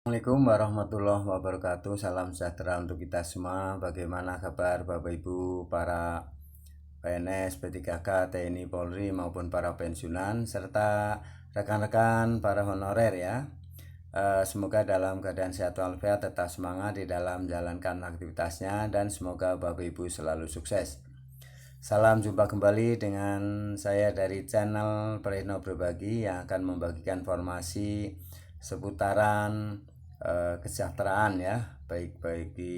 Assalamualaikum warahmatullahi wabarakatuh. Salam sejahtera untuk kita semua. Bagaimana kabar Bapak Ibu para PNS, P3K, TNI, Polri maupun para pensiunan serta rekan-rekan para honorer ya. Semoga dalam keadaan sehat walafiat, tetap semangat di dalam menjalankan aktivitasnya dan semoga Bapak Ibu selalu sukses. Salam jumpa kembali dengan saya dari channel Prihno Berbagi yang akan membagikan informasi seputaran kesejahteraan ya, baik di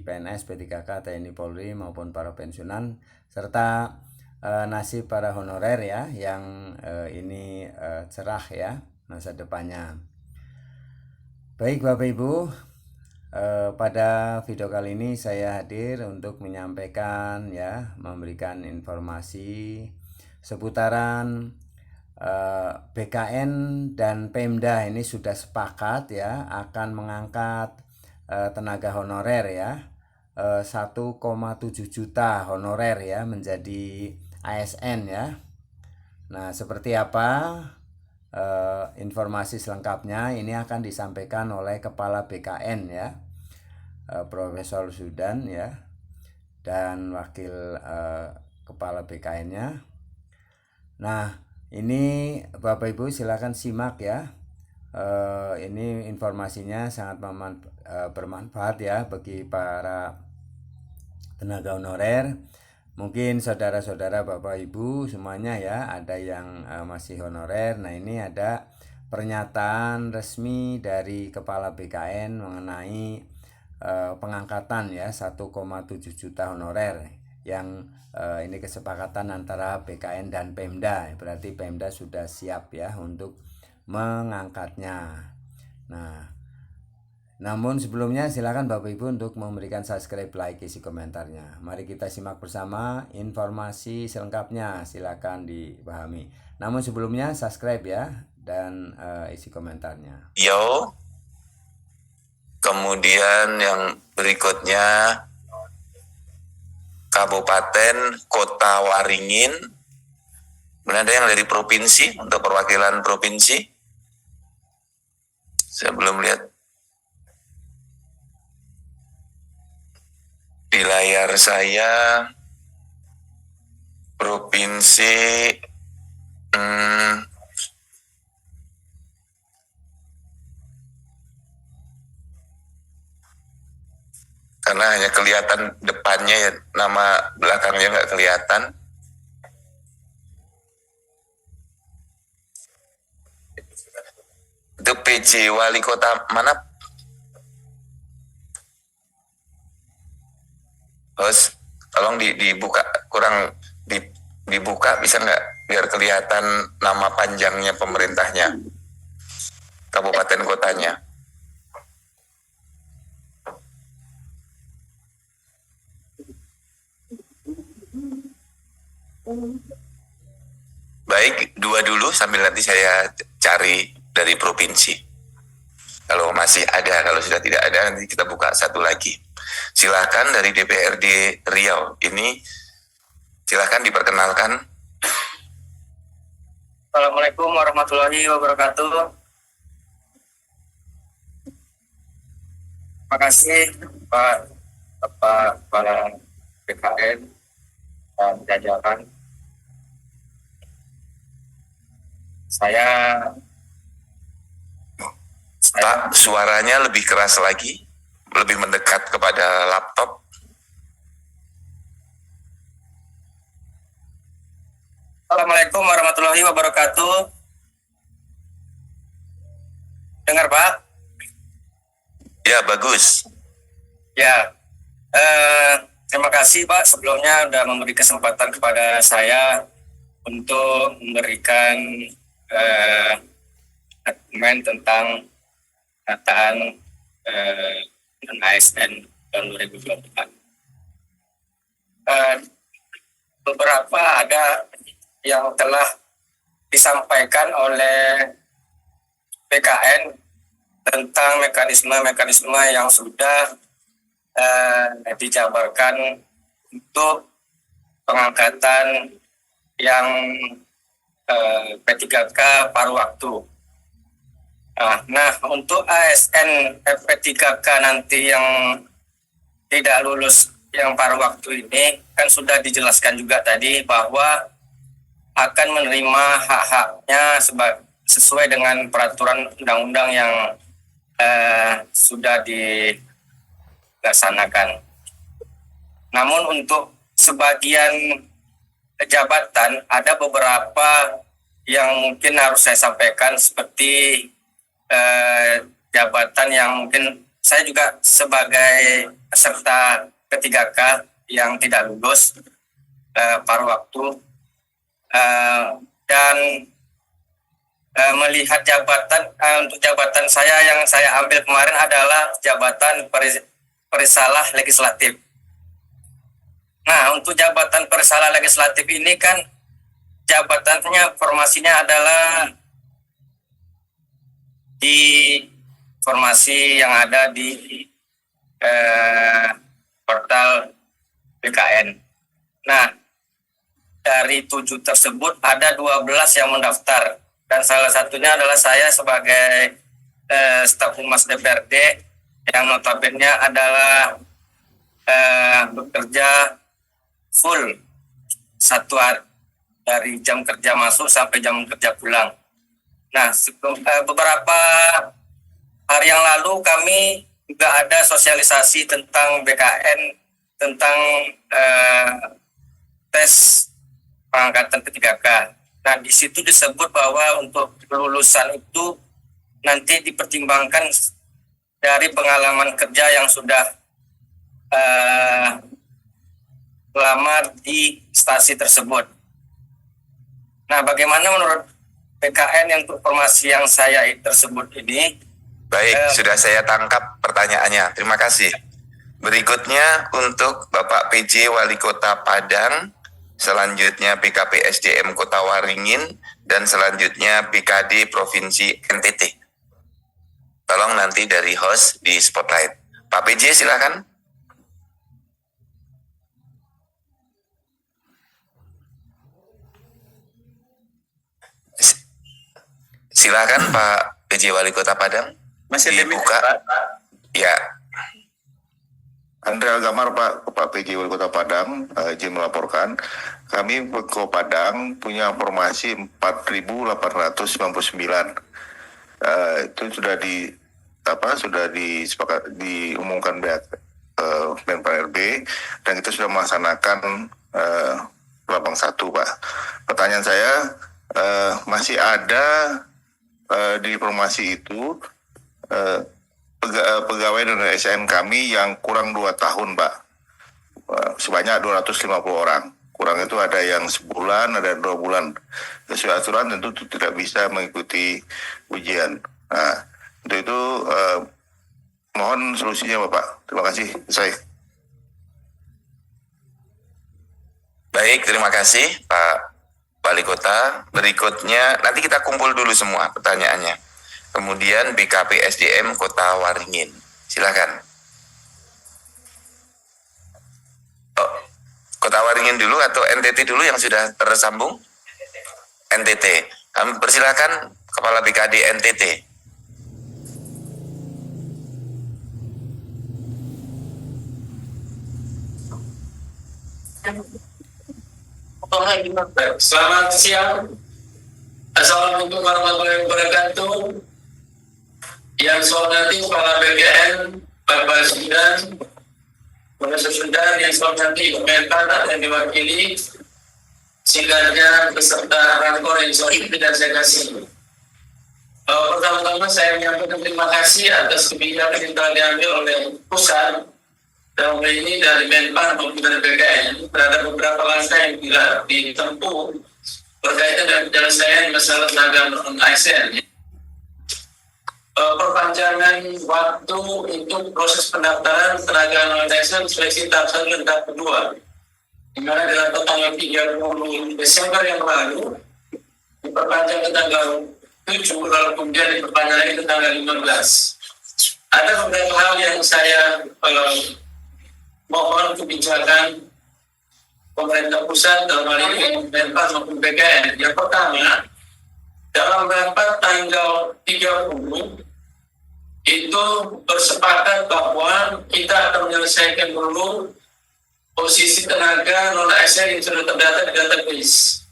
PNS, P3K, TNI, Polri maupun para pensiunan serta nasib para honorer ya yang ini cerah ya masa depannya. Baik Bapak Ibu, pada video kali ini saya hadir untuk menyampaikan ya, memberikan informasi seputaran BKN dan Pemda ini sudah sepakat ya akan mengangkat tenaga honorer ya, 1,7 juta honorer ya menjadi ASN ya. Nah, seperti apa informasi selengkapnya ini akan disampaikan oleh Kepala BKN ya, Profesor Zudan ya, dan Wakil Kepala BKN-nya. Nah, ini Bapak Ibu silakan simak ya. Ini informasinya sangat bermanfaat ya bagi para tenaga honorer. Mungkin saudara-saudara Bapak Ibu semuanya ya, ada yang masih honorer. Nah, ini ada pernyataan resmi dari Kepala BKN mengenai pengangkatan ya 1,7 juta honorer yang ini kesepakatan antara BKN dan Pemda. Berarti Pemda sudah siap ya untuk mengangkatnya. Nah, namun sebelumnya silakan Bapak Ibu untuk memberikan subscribe, like, isi komentarnya. Mari kita simak bersama informasi selengkapnya, silakan dipahami. Namun sebelumnya subscribe ya dan isi komentarnya. Kemudian yang berikutnya Kabupaten Kota Waringin. Ada yang dari provinsi untuk perwakilan provinsi? Saya belum lihat di layar saya. Provinsi karena hanya kelihatan depannya ya, nama belakangnya nggak kelihatan. Itu PJ Wali Kota mana? Host, tolong dibuka, kurang dibuka bisa nggak biar kelihatan nama panjangnya pemerintahnya, kabupaten kotanya. Baik, dua dulu sambil nanti saya cari dari provinsi. Kalau masih ada, kalau sudah tidak ada nanti kita buka satu lagi. Silakan dari DPRD Riau. Ini silakan diperkenalkan. Assalamualaikum warahmatullahi wabarakatuh. Terima kasih Pak Kepala BKN dan jajaran. Saya Pak, suaranya lebih keras lagi, lebih mendekat kepada laptop. Assalamualaikum warahmatullahi wabarakatuh. Dengar Pak? Ya, bagus. Ya, terima kasih Pak sebelumnya sudah memberi kesempatan kepada saya untuk memberikan argumen tentang pendataan ASN tahun 2024. Beberapa ada yang telah disampaikan oleh BKN tentang mekanisme-mekanisme yang sudah dijabarkan untuk pengangkatan yang P3K paruh waktu. Nah, untuk ASN FP3K nanti yang tidak lulus yang paruh waktu ini kan sudah dijelaskan juga tadi bahwa akan menerima hak-haknya sesuai dengan peraturan undang-undang yang sudah dilaksanakan. Namun untuk sebagian jabatan ada beberapa yang mungkin harus saya sampaikan, seperti jabatan yang mungkin saya juga sebagai peserta P3K yang tidak lulus paruh waktu, dan melihat jabatan untuk jabatan saya yang saya ambil kemarin adalah jabatan perisalah legislatif. Nah, untuk jabatan perisalah legislatif ini kan jabatannya formasinya adalah di formasi yang ada di portal BKN. Nah, dari 7 tersebut ada 12 yang mendaftar, dan salah satunya adalah saya sebagai staf humas DPRD yang notabene adalah bekerja full 1 hari dari jam kerja masuk sampai jam kerja pulang. Nah, beberapa hari yang lalu kami juga ada sosialisasi tentang BKN, tentang tes pengangkatan P3K. Nah, di situ disebut bahwa untuk kelulusan itu nanti dipertimbangkan dari pengalaman kerja yang sudah lama di stasi tersebut. Nah, bagaimana menurut PKN yang formasi yang saya tersebut ini? Baik, sudah saya tangkap pertanyaannya. Terima kasih. Berikutnya untuk Bapak PJ Wali Kota Padang, selanjutnya PKP SDM Kota Waringin, dan selanjutnya PKD Provinsi NTT. Tolong nanti dari host di spotlight. Pak PJ silakan. Silakan Pak PJ Wali Kota Padang. Masih dibuka. Ya. Andrea Gamar, Pak PJ Wali Kota Padang, izin melaporkan. Kami Pemko Padang punya formasi 4.899. Itu sudah diumumkan Menpan RB, dan kita sudah melaksanakan Labang 1, Pak. Pertanyaan saya, masih ada di formasi itu pegawai dan ASN kami yang kurang 2 tahun, Pak. Sebanyak 250 orang. Kurang itu ada yang sebulan, ada 2 bulan. Sesuai aturan tentu tidak bisa mengikuti ujian. Nah, untuk itu mohon solusinya, Bapak. Terima kasih. Saya. Baik, terima kasih Pak Wali Kota. Berikutnya nanti kita kumpul dulu semua pertanyaannya. Kemudian BKP SDM Kota Waringin. Silakan. Kota Waringin dulu atau NTT dulu yang sudah tersambung? NTT. Kami persilakan Kepala BKD NTT. Selamat siang. Assalamualaikum warahmatullahi wabarakatuh. Yang saya hormati Kepala BKN, Bapak Sudan, Profesor Sudan, yang saya hormati Menpan yang diwakili, singkatnya beserta rankor yang saya hormati dan saya kasih. Pertama-tama saya menyampaikan terima kasih atas kebijakan yang telah diambil oleh pusat dalam hal ini dari Menpan maupun dari BKN terhadap beberapa langkah yang tidak ditempuh berkaitan dengan penyelesaian masalah tenaga non-ASN. Perpanjangan waktu untuk proses pendaftaran tenaga non-ASN seleksi tahap 1 dan tahap 2, di mana dalam tanggal 30 Desember yang lalu diperpanjang ke tanggal 7, lalu kemudian diperpanjang lagi ke tanggal 15. Ada beberapa hal yang saya mohon kebijakan pemerintah pusat dalam hal ini Menpan maupun BKN. Yang pertama, dalam rapat tanggal 30 itu bersepakat bahwa kita akan menyelesaikan dulu posisi tenaga non-ASN yang sudah terdata di database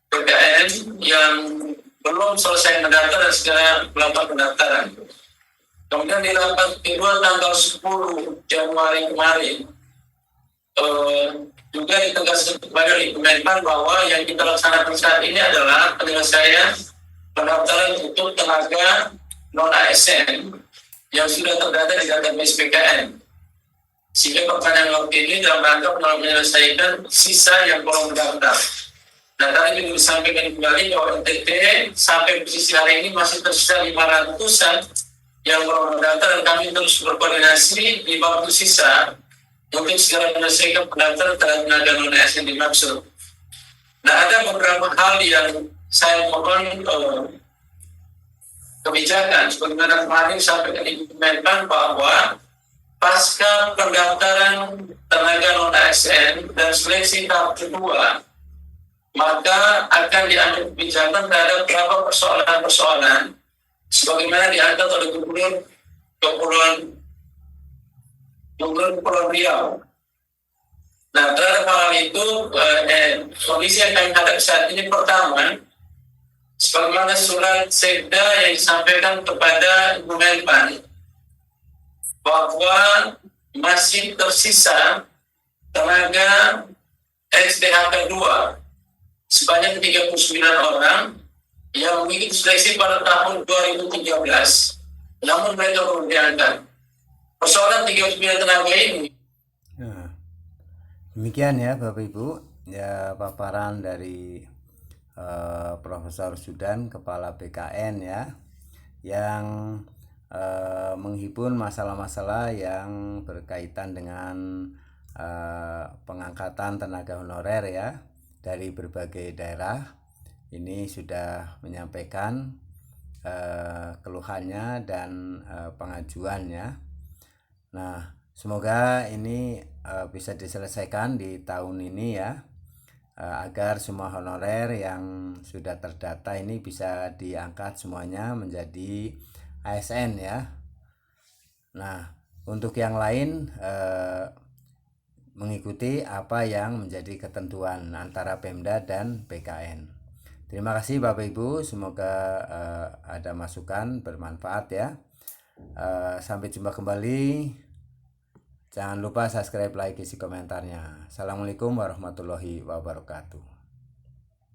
PKN yang belum selesai mendaftar dan segera melakukan pendaftaran. Kemudian di rapat kedua tanggal 10 Januari kemarin juga ditegaskan kepada Kemenpan bahwa yang kita laksanakan saat ini adalah penyelesaian pendaftaran untuk tenaga non-ASN yang sudah terdata di database PKN. Sehingga perpanjangan waktu ini dalam rangka menyelesaikan sisa yang belum mendaftar. Nah, tadi juga disampaikan kembali bahwa NTT sampai posisi hari ini masih tersisa 500-an yang belum mendaftar, dan kami terus berkoordinasi di waktu sisa untuk segera menyelesaikan pendaftaran terhadap tenaga non-ASN dimaksud. Nah, ada beberapa hal yang saya mohon kebijakan sebagaimana kemarin sampaikan Ibu Menpan bahwa pasca pendaftaran tenaga non-ASN dan seleksi tahap kedua, maka akan diambil kebijakan terhadap beberapa persoalan-persoalan sebagaimana diangkat oleh Gubernur Kepulauan Riau. Nah, terhadap hal itu kondisi yang kami hadapi saat ini, pertama, sebagaimana surat sekda yang disampaikan kepada Ibu Menpan bahwa masih tersisa tenaga SDHK 2 sebanyak 39 orang yang mengikuti seleksi pada tahun 2013, namun mereka belum diangkat. Persoalan 39 tenaga ini. Nah, demikian ya Bapak Ibu, ya paparan dari Profesor Sudan, Kepala BKN ya, yang menghimpun masalah-masalah yang berkaitan dengan pengangkatan tenaga honorer ya dari berbagai daerah. Ini sudah menyampaikan keluhannya dan pengajuannya. Nah, semoga ini bisa diselesaikan di tahun ini ya, agar semua honorer yang sudah terdata ini bisa diangkat semuanya menjadi ASN ya. Nah, untuk yang lain mengikuti apa yang menjadi ketentuan antara Pemda dan BKN. Terima kasih Bapak Ibu, semoga ada masukan bermanfaat ya. Sampai jumpa kembali. Jangan lupa subscribe, like, isi komentarnya. Assalamualaikum warahmatullahi wabarakatuh.